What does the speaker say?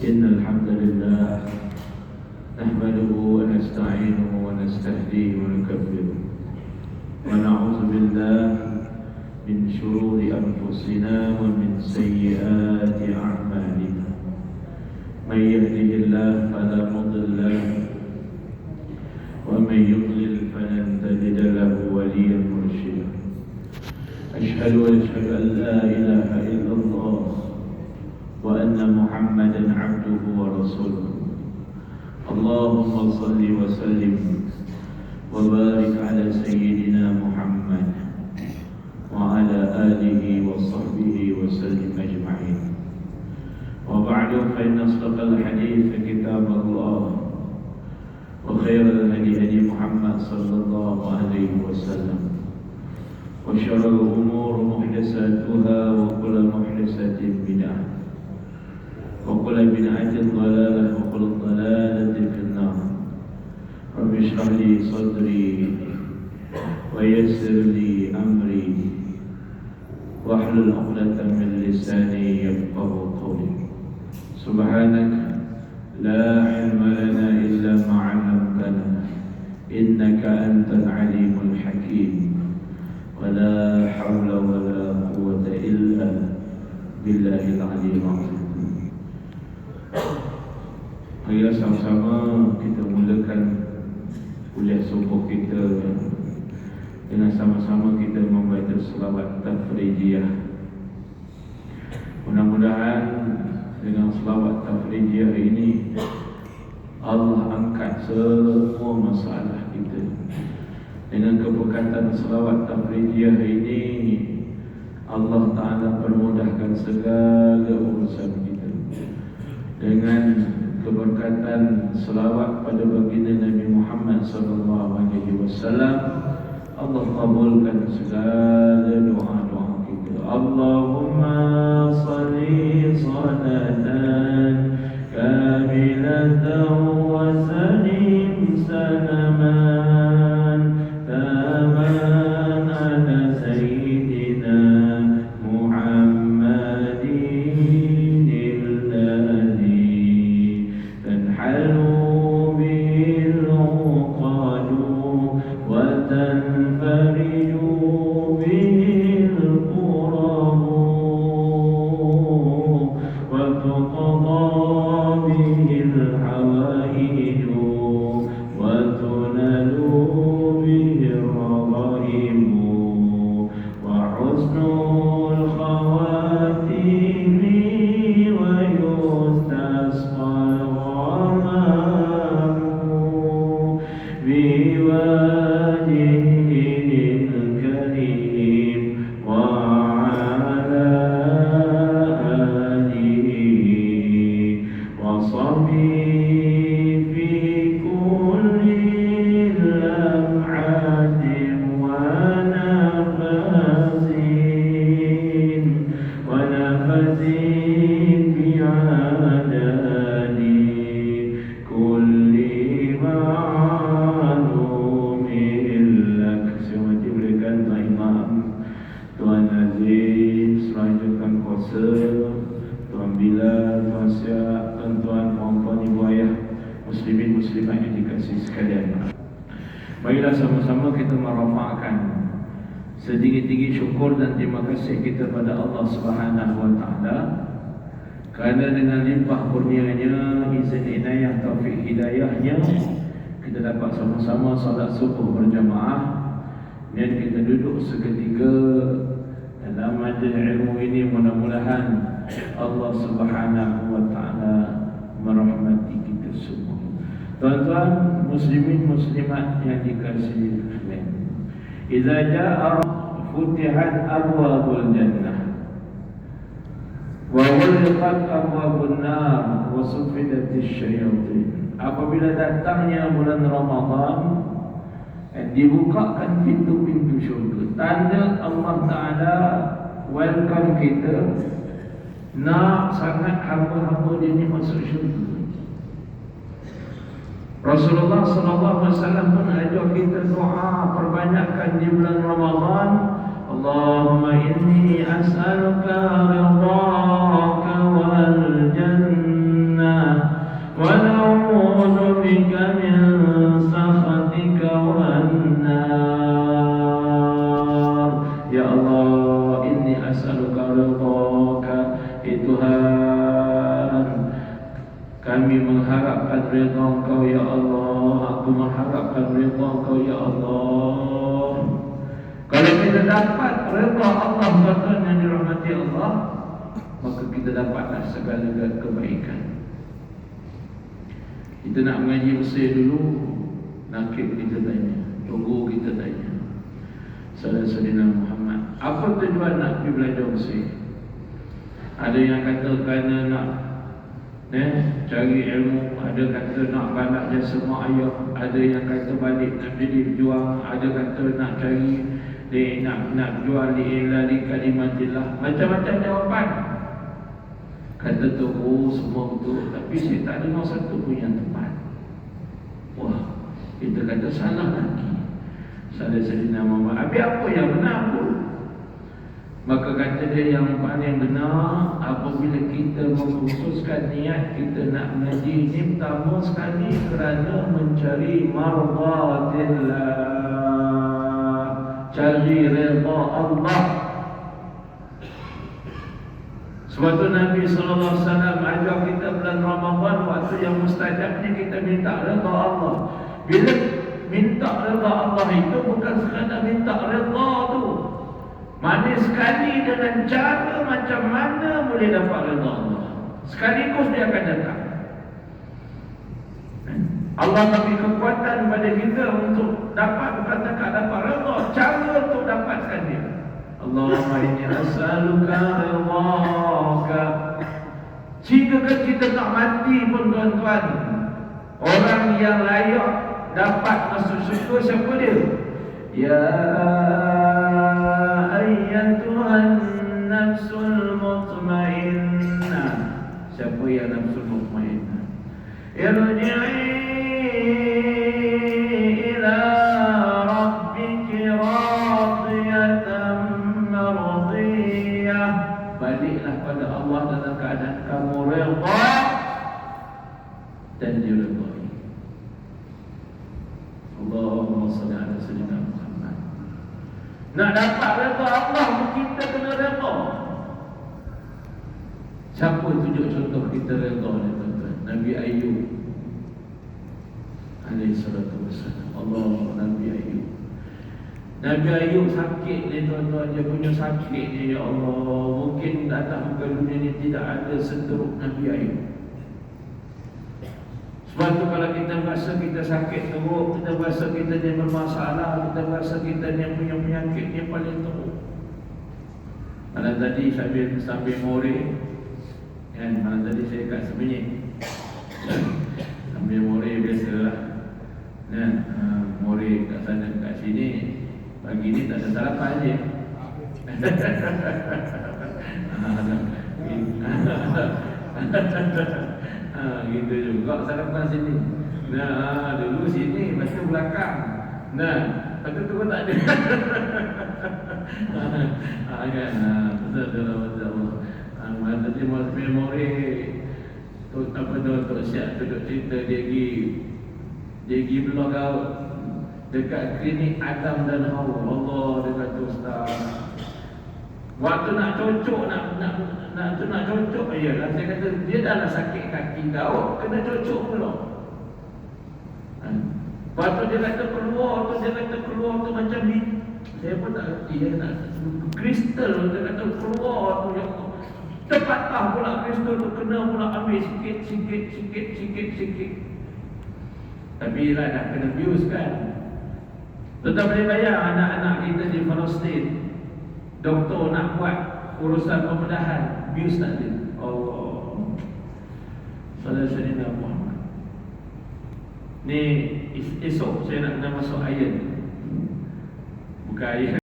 إن الحمد لله نحمده ونستعينه ونستهديه ونكبره ونعوذ بالله من شرور أنفسنا ومن سيئات أعمالنا. من يهده الله فلا مضل له ومن يضلل فلن تجد له وليا مرشدا. أشهد أن لا إله إلا الله وأن محمدا عبده ورسوله. اللهم صل وسلم وبارك على سيدنا محمد وعلى آله وصحبه وسلم أجمعين. وبعد فإن أصدق الحديث كتاب الله وخير الهدي هدي محمد صلى الله عليه وسلم وشر الأمور محدثاتها وكل محدثة بدعة وكل بدعة ضلالة وكل ضلالة في النار. رب اشرح لي صدري ويسر لي أمري واحلل عقدة من لساني يفقه قولي. سبحانك لا علم لنا إلا ما علمتنا إنك أنت العليم الحكيم. ولا حول ولا قوة إلا بالله العلي العظيم. Marilah sama-sama kita mulakan kuliah subuh kita dengan sama-sama kita membaca selawat tafrijiyah. Mudah-mudahan dengan selawat tafrijiyah ini Allah angkat semua masalah kita. Dengan keberkatan selawat tafrijiyah ini Allah Ta'ala permudahkan segala urusan kita. Dengan keberkatan selawat pada baginda Nabi Muhammad sallallahu alaihi wasallam, Allah kabulkan segala doa-doa kita. Allahumma salli salatan kamilatan wa salim salaman taman ala sayyidina Muhammadin alladhi tanhalu bil uqadu wa tanfariju bil qurabu wa tuqada bil hawaiju wa tunalu bil ragaibu wa husnul khawatimi wa yustasqa بوجهه الكريم وعلى آله وصحبه في كل لمحة ونفس بعدد كل معلوم لك. Saya berikan Tuan Imam, Tuan Aziz, Rajukan Kuasa, Tuan Bilal, Tuan Siap, tuan-tuan, puan-puan, ibu ayah, muslimin muslimat yang dikasihi sekalian. Marilah sama-sama kita merafakkan setinggi-tinggi syukur dan terima kasih kita pada Allah Subhanahu wa taala kerana dengan limpah kurnianya, izin inayah, taufik hidayahnya, kita dapat sama-sama salat subuh berjamaah dan kita duduk seketika dalam majlis ilmu ini. Mudah-mudahan Allah Subhanahu wa taala merahmati kita semua. Tuan-tuan muslimin muslimat yang dikasihi Allah, idza jaa futihat abwabul jannah wa ghulqat abwabun nar wa suffidatis syayatin. Apabila datangnya bulan Ramadan, dibukakan pintu-pintu syurga, tanda Allah Ta'ala welcome kita, nak sangat hamba-hamba dia ni masuk syurga. Rasulullah SAW pun ajar kita doa perbanyakkan di bulan Ramadan. Allahumma inni as'aluka ridhaka wal jannah redha Engkau ya Allah, aku mengharapkan redha Engkau ya Allah. Kalau kita dapat redha Allah, tuan-tuan yang dirahmati Allah, maka kita dapatlah segala kebaikan. Kita nak mengaji Mesir dulu, nakib kita tanya, guru kita tanya, Saudara-saudara Muhammad, apa tujuan nak pergi belajar Mesir? Ada yang kata kerana nak cari ilmu, ada kata nak balas jasa mak ayah, ada yang kata balik nak jadi berjuang, ada kata nak cari nak jual li kalimatillah, macam-macam jawapan. Kata tu, oh semua betul, tapi saya tak dengar satu pun yang tepat. Wah, kita kata salah lagi. Saudara-saudara Muhammad, habis apa yang benar pun? Maka kata dia yang paling benar, apabila kita mengkhususkan niat kita nak mengaji ini, pertama sekali kerana mencari mardatillah, cari redha Allah. Sebab tu Nabi SAW ajar kita bulan Ramadan, waktu yang mustajab ni kita minta redha Allah. Bila minta redha Allah itu bukan sekadar minta redha tu, manis sekali dengan cara macam mana boleh dapat redha Allah. Sekaligus dia akan datang. Allah bagi kekuatan pada kita untuk dapat, bukan tak dapat redha, cara untuk dapatkan dia. Allahumma inni as'aluka ridhaka. Jika kita tak mati pun tuan-tuan, orang yang layak dapat masuk syurga siapa dia? Ya ayyatuhan nafsul mutmainnah. Siapa yang nafsul mutmainnah? Irji'i ila rabbiki radiyatan mardiyah. Baliklah pada Allah dalam keadaan kamu redha dan diridhai. Allahumma salli ala sayyidina Muhammad. Nak dapat redha Allah, kita kena redha. Siapa tunjuk contoh kita redha ni tuan-tuan? Nabi Ayub alaihi salatu wassalam. Allah, Nabi Ayub. Nabi Ayub sakit ni tuan-tuan, dia punya sakit ni ya Allah, mungkin datang ke dunia ni tidak ada seteruk Nabi Ayub. Sebab tu kalau kita rasa kita sakit teruk, kita rasa kita ni bermasalah, kita rasa kita ni punya penyakit ni paling teruk. Malam tadi sambil moreh kan, malam tadi saya kat sebenarnya sambil moreh biasalah kan, moreh kat sana kat sini. Pagi ni tak ada sarapan je. Gitu juga sarapan sini. Nah, dulu sini, lepas tu belakang. Nah, lepas tu pun tak ada. Kan, betul-betul. Masa tu memori tu apa tu, Tok Siap duduk cerita dia pergi blog out dekat klinik Adam dan Hawa. Allah, dia kata ustaz, waktu nak cocok nak cocok, ayalah saya kata dia dah lah sakit kaki kau, kena cocok pula. Waktu dia kata keluar tu macam ni, saya pun tak reti dia nak kristal, dia kata keluar tu yang terpatah pula kristal tu, kena pula ambil sikit. Tapi lah dah kena bius kan. Tuan-tuan boleh bayar anak-anak kita di Palestin, doktor nak buat urusan pembedahan, bius tak ada. Allah, saudara-saudara Muhammad. Ni esok saya nak kena masuk ayat, bukan ayat